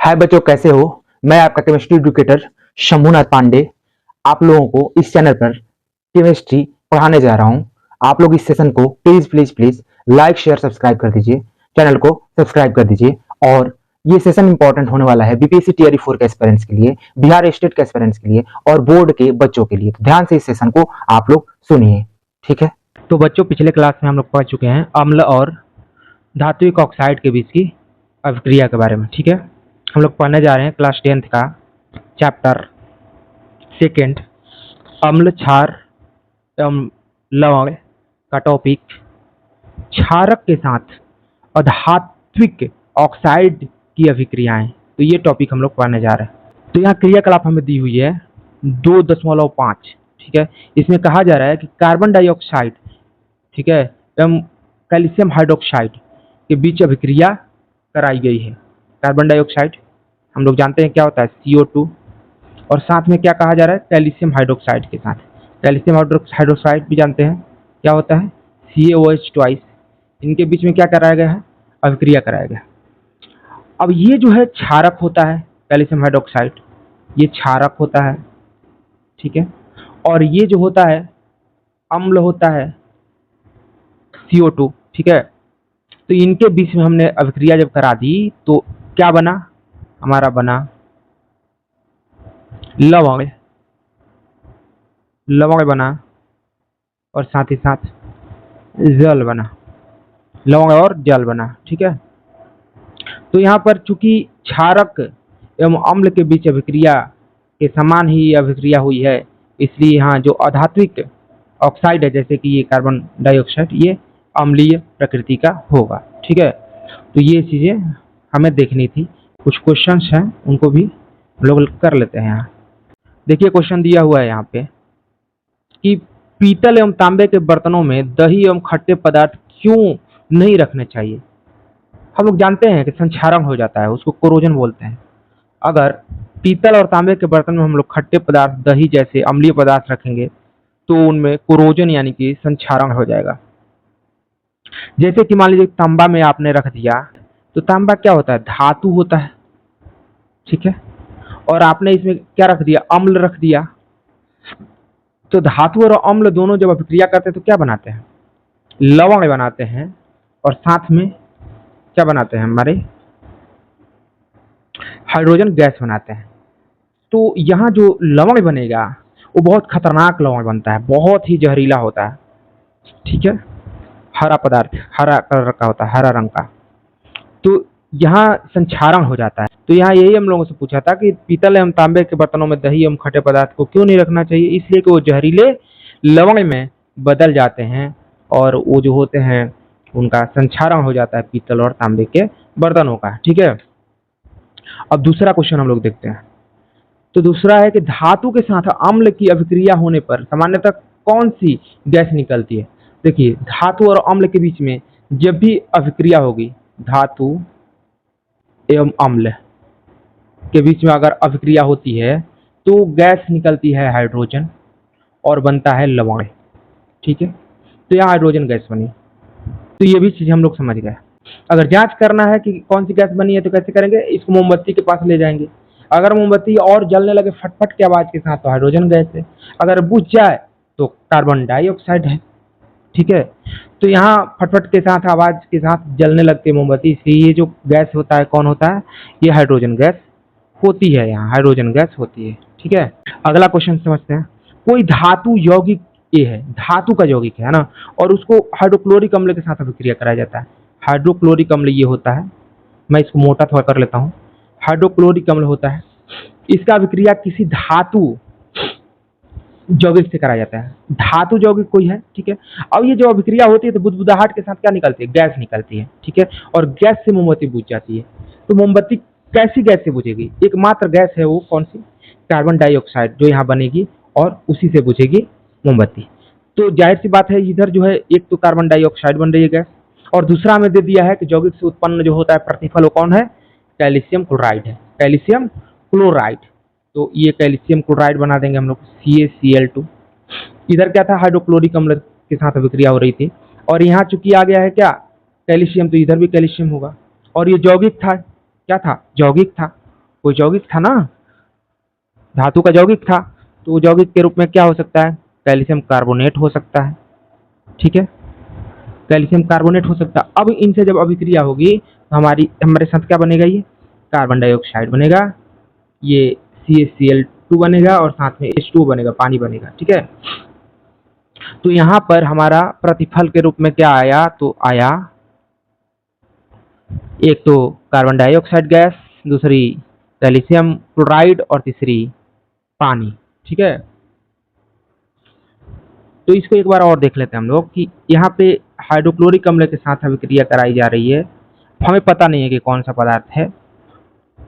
हाय बच्चों, कैसे हो? मैं आपका केमिस्ट्री एजुकेटर शंभुनाथ पांडे आप लोगों को इस चैनल पर केमिस्ट्री पढ़ाने जा रहा हूं। आप लोग इस सेशन को please please please like share subscribe कर दीजिए, चैनल को सब्सक्राइब कर दीजिए। और ये सेशन इंपॉर्टेंट होने वाला है बीपीएससी टीआरई 4 के एस्पिरेंट्स के लिए, बिहार स्टेट के एस्पिरेंट्स के लिए और बोर्ड के बच्चों के लिए। तो ध्यान से इस सेशन को आप लोग सुनिए, ठीक है? तो बच्चों, पिछले क्लास में हम लोग पढ़ चुके हैं अम्ल और धात्विक ऑक्साइड के बीच की अभिक्रिया के बारे में। ठीक है, हम लोग पढ़ने जा रहे हैं क्लास 10th का चैप्टर सेकेंड, अम्ल क्षार एवं लवण का टॉपिक, क्षारक के साथ अधात्विक ऑक्साइड की अभिक्रियाएं। तो ये टॉपिक हम लोग पढ़ने जा रहे हैं। तो यहाँ क्रियाकलाप हमें दी हुई है 2.5। ठीक है, इसमें कहा जा रहा है कि कार्बन डाइऑक्साइड, ठीक है, एवं कैल्शियम हाइड्रोक्साइड के बीच अभिक्रिया कराई गई है। कार्बन डाइऑक्साइड हम लोग जानते हैं क्या होता है, CO2, और साथ में क्या कहा जा रहा है, कैल्शियम हाइड्रोक्साइड के साथ। कैल्शियम हाइड्रोक्साइड भी जानते हैं क्या होता है, CaOH ट्वाइस। इनके बीच में क्या कराया गया है, अभिक्रिया कराया गया। अब ये जो है क्षारक होता है, कैल्शियम हाइड्रोक्साइड ये क्षारक होता है, ठीक है, और ये जो होता है अम्ल होता है CO2, ठीक है। तो इनके बीच में हमने अभिक्रिया जब करा दी तो क्या बना, हमारा बना लवण। लवण बना और साथ ही साथ जल बना, लवण और जल बना, ठीक है। तो यहाँ पर चूंकि क्षारक एवं अम्ल के बीच अभिक्रिया के समान ही अभिक्रिया हुई है, इसलिए यहाँ जो अधात्विक ऑक्साइड है, जैसे कि ये कार्बन डाइऑक्साइड, ये अम्लीय प्रकृति का होगा, ठीक है। तो ये चीजें हमें देखनी थी। कुछ क्वेश्चंस हैं, उनको भी लोग कर लेते हैं। यहाँ देखिए, क्वेश्चन दिया हुआ है यहाँ पे कि पीतल एवं तांबे के बर्तनों में दही एवं खट्टे पदार्थ क्यों नहीं रखने चाहिए। हम लोग जानते हैं कि संक्षारण हो जाता है, उसको कोरोजन बोलते हैं। अगर पीतल और तांबे के बर्तन में हम लोग खट्टे पदार्थ, दही जैसे अम्लीय पदार्थ रखेंगे तो उनमें कोरोजन यानी कि संक्षारण हो जाएगा। जैसे कि मान लीजिए तांबा में आपने रख दिया, तो तांबा क्या होता है, धातु होता है, ठीक है, और आपने इसमें क्या रख दिया, अम्ल रख दिया। तो धातु और अम्ल दोनों जब अभिक्रिया करते हैं तो क्या बनाते हैं, लवण बनाते हैं, और साथ में क्या बनाते हैं, हमारे हाइड्रोजन गैस बनाते हैं। तो यहाँ जो लवण बनेगा वो बहुत खतरनाक लवण बनता है, बहुत ही जहरीला होता है, ठीक है। हरा पदार्थ, हरा कलर का होता है, हरा रंग का। तो यहाँ संक्षारण हो जाता है। तो यहाँ यही हम लोगों से पूछा था कि पीतल एवं तांबे के बर्तनों में दही एवं खट्टे पदार्थ को क्यों नहीं रखना चाहिए। इसलिए कि वो जहरीले लवण में बदल जाते हैं और वो जो होते हैं उनका संक्षारण हो जाता है पीतल और तांबे के बर्तनों का, ठीक है। अब दूसरा क्वेश्चन हम लोग देखते हैं। तो दूसरा है कि धातु के साथ अम्ल की अभिक्रिया होने पर सामान्यतः कौन सी गैस निकलती है। देखिए, धातु और अम्ल के बीच में जब भी अभिक्रिया होगी, धातु एवं अम्ल के बीच में अगर अभिक्रिया होती है तो गैस निकलती है हाइड्रोजन और बनता है लवण, ठीक है। तो यहाँ हाइड्रोजन गैस बनी। तो ये भी चीज हम लोग समझ गए। अगर जांच करना है कि कौन सी गैस बनी है तो कैसे करेंगे, इसको मोमबत्ती के पास ले जाएंगे। अगर मोमबत्ती और जलने लगे फटफट की आवाज के साथ तो हाइड्रोजन गैस है, अगर बुझ जाए तो कार्बन डाइऑक्साइड है, ठीक है। तो यहाँ फटफट के साथ, आवाज के साथ जलने लगती है मोमबत्ती, इसलिए ये जो गैस होता है कौन होता है, ये हाइड्रोजन गैस होती है, यहाँ हाइड्रोजन गैस होती है, ठीक है। अगला क्वेश्चन समझते हैं। कोई धातु यौगिक ये है, धातु का यौगिक है ना, और उसको हाइड्रोक्लोरिक अम्ल के साथ अभिक्रिया कराया जाता है। हाइड्रोक्लोरिक अम्ल ये होता है, मैं इसको मोटा थोड़ा कर लेता हूँ। हाइड्रोक्लोरिक अम्ल होता है, इसका अभिक्रिया किसी धातु यौगिक से कराया जाता है। धातु यौगिक कोई है, ठीक है। अब ये जो अभिक्रिया होती है तो बुदबुदाहट के साथ क्या निकलती है, गैस निकलती है, ठीक है, और गैस से मोमबत्ती बुझ जाती है। तो मोमबत्ती कैसी गैस से बुझेगी, एकमात्र गैस है वो कौन सी, कार्बन डाइऑक्साइड, जो यहाँ बनेगी और उसी से बुझेगी मोमबत्ती। तो जाहिर सी बात है, इधर जो है एक तो कार्बन डाइऑक्साइड बन रही है गैस, और दूसरा हमें दे दिया है कि यौगिक से उत्पन्न जो होता है प्रतिफल वो कौन है, कैल्शियम क्लोराइड है, कैल्शियम क्लोराइड। तो ये कैल्शियम क्लोराइड बना देंगे हम लोग, CaCl2। इधर क्या था, हाइड्रोक्लोरिक अम्ल के साथ अभिक्रिया हो रही थी, और यहाँ चूंकि आ गया है क्या, कैल्शियम, तो इधर भी कैल्शियम होगा। और ये यौगिक था, क्या था, यौगिक था, कोई यौगिक था ना, धातु का यौगिक था, तो यौगिक के रूप में क्या हो सकता है, कैल्शियम कार्बोनेट हो सकता है। ठीक है, कैल्शियम कार्बोनेट हो सकता है। अब इनसे जब अभिक्रिया होगी तो हमारे साथ क्या बनेगा, ये कार्बन डाइऑक्साइड बनेगा, ये CaCl2 बनेगा और साथ में H2O बनेगा, पानी बनेगा। ठीक है, तो यहाँ पर हमारा प्रतिफल के रूप में क्या आया, तो आया एक तो कार्बन डाइऑक्साइड गैस, दूसरी कैल्शियम क्लोराइड और तीसरी पानी। ठीक है, तो इसको एक बार और देख लेते हैं हम लोग कि यहाँ पे हाइड्रोक्लोरिक अम्ल के साथ अभिक्रिया कराई जा रही है, हमें पता नहीं है कि कौन सा पदार्थ है।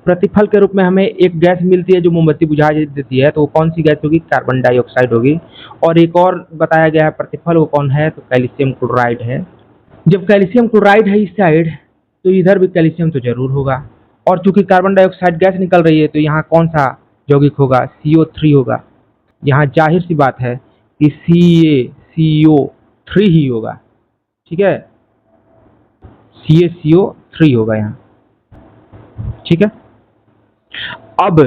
प्रतिफल के रूप में हमें एक गैस मिलती है जो मोमबत्ती बुझा देती है, तो वो कौन सी गैस होगी, कार्बन डाइऑक्साइड होगी। और एक और बताया गया है प्रतिफल, वो कौन है, तो कैल्शियम क्लोराइड है। जब कैल्शियम क्लोराइड है इस साइड, तो इधर भी कैल्शियम तो जरूर होगा। और चूंकि कार्बन डाइऑक्साइड गैस निकल रही है, तो यहाँ कौन सा यौगिक होगा, CO3 होगा। यहाँ जाहिर सी बात है कि CaCO3 ही होगा। ठीक है, CaCO3 होगा यहाँ। ठीक है, अब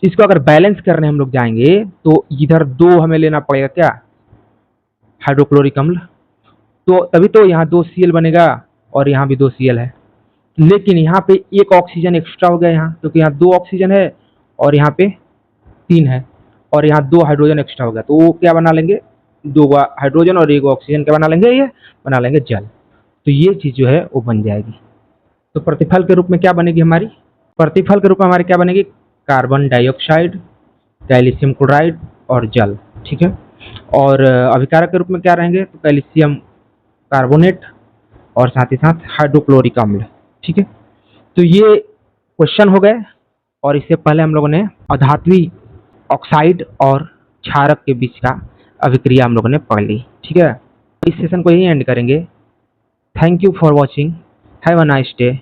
इसको अगर बैलेंस करने हम लोग जाएंगे तो इधर 2 हमें लेना पड़ेगा, क्या, हाइड्रोक्लोरिक अम्ल, तो तभी तो यहाँ 2 Cl बनेगा और यहाँ भी 2 Cl है। लेकिन यहाँ पे एक ऑक्सीजन एक्स्ट्रा हो गया यहाँ, क्योंकि यहाँ 2 ऑक्सीजन है और यहाँ पे 3 है, और यहाँ 2 हाइड्रोजन एक्स्ट्रा हो गया, तो वो क्या बना लेंगे, 2 हाइड्रोजन और 1 ऑक्सीजन क्या बना लेंगे, ये बना लेंगे जल। तो ये चीज जो है वो बन जाएगी। तो प्रतिफल के रूप में क्या बनेगी हमारी, प्रतिफल के रूप में हमारी क्या बनेगी, कार्बन डाइऑक्साइड, कैल्शियम क्लोराइड और जल। ठीक है, और अभिकारक के रूप में क्या रहेंगे, तो कैल्शियम कार्बोनेट और साथ ही साथ हाइड्रोक्लोरिक अम्ल। ठीक है, तो ये क्वेश्चन हो गए, और इससे पहले हम लोगों ने अधात्वी ऑक्साइड और क्षारक के बीच का अभिक्रिया हम लोगों ने पढ़ ली। ठीक है, इस सेशन को यही एंड करेंगे। Thank you for watching, have a nice day.